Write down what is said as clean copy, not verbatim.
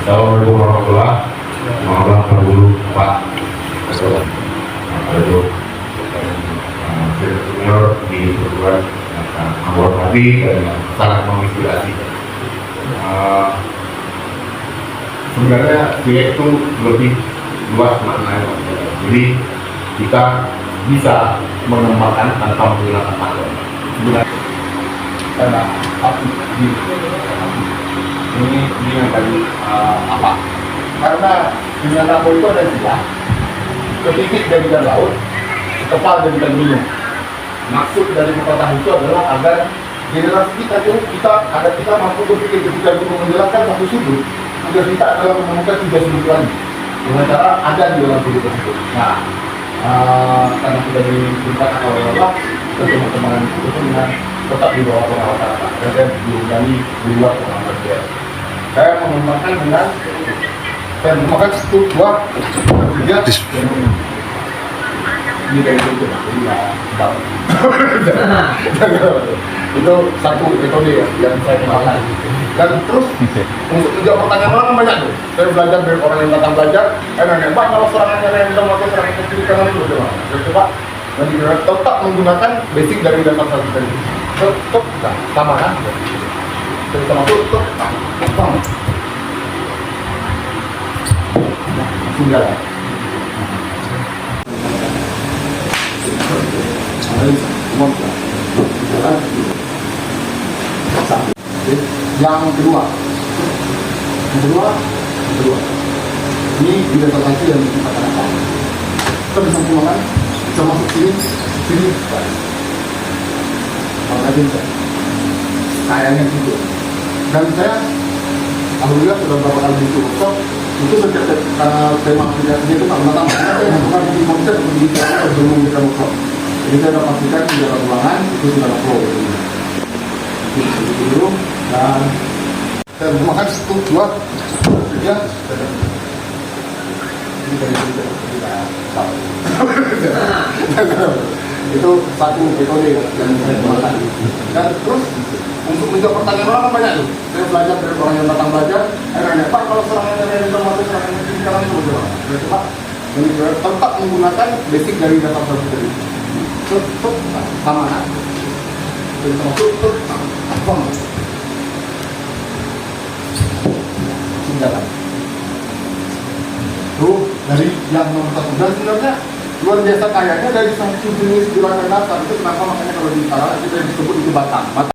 Assalamualaikum warahmatullahi wabarakatuh. Pak Untuk senior di perguruan Ambon tadi dan sangat menginspirasi. Sebenarnya dia itu lebih luas maknanya. Jadi kita bisa mengembangkan tanpa menggunakan pakai. Sebenarnya karena ini yang tadi apa? Karena dunia rambut itu ada tiga, ketitik dari bidang laut, kepala dari bidang gunung. Maksud dari pepatah itu adalah agar generasi kita mampu berpikir ketika guru menjelaskan satu sudut, agar kita dalam menemukan tiga sudut lagi dengan cara ada di dalam sudut tersebut. Nah, karena sudah diberitakan oleh Allah, teman-teman itu dengan tetap di bawah pengawasan Allah. Dan saya diundang di luar pengawasan dia. Saya mengembangkan dengan saya mengembangkan satu, dua, tiga. Ini dari itu, jadi itu satu metode yang saya kembangkan. Dan terus untuk menjawab pertanyaan orang banyak tuh. Saya belajar dari orang yang datang belajar. Saya nanya, Pak, kalau serangannya yang kita melakukan serangan ke kiri kanan itu bagaimana? Saya coba dan tetap menggunakan basic dari dasar satu tadi. Tetap sama kan? Jadi sama tutup, sama. Sudah. Yang kedua, ini tidak terkait yang kita katakan. Kita bisa menggunakan, bisa masuk sini, makanya bisa. Kayaknya gitu. Dan saya, alhamdulillah sudah beberapa kali itu workshop, itu setiap tema dia itu tak mendatang. Saya bukan di konsep untuk sebelum kita workshop. Jadi saya dapat pastikan di dalam ruangan itu sudah flow. Itu dulu dan saya makan satu, dua, tiga. Ini dari kita itu satu metode yang saya gunakan. Dan terus untuk menjawab pertanyaan orang banyak tuh. Saya belajar dari orang yang datang belajar. Saya nanya, Pak, kalau serangannya dari informasi serangan kiri kanan itu bagaimana? Saya coba tetap menggunakan basic dari data satu tadi. Tutup sama kan? Jadi sama tutup sama. Jalan. Tuh dari yang nomor satu dan sebenarnya luar biasa kayaknya dari satu jenis gerakan dasar itu kenapa makanya kalau di Utara kita disebut itu batang.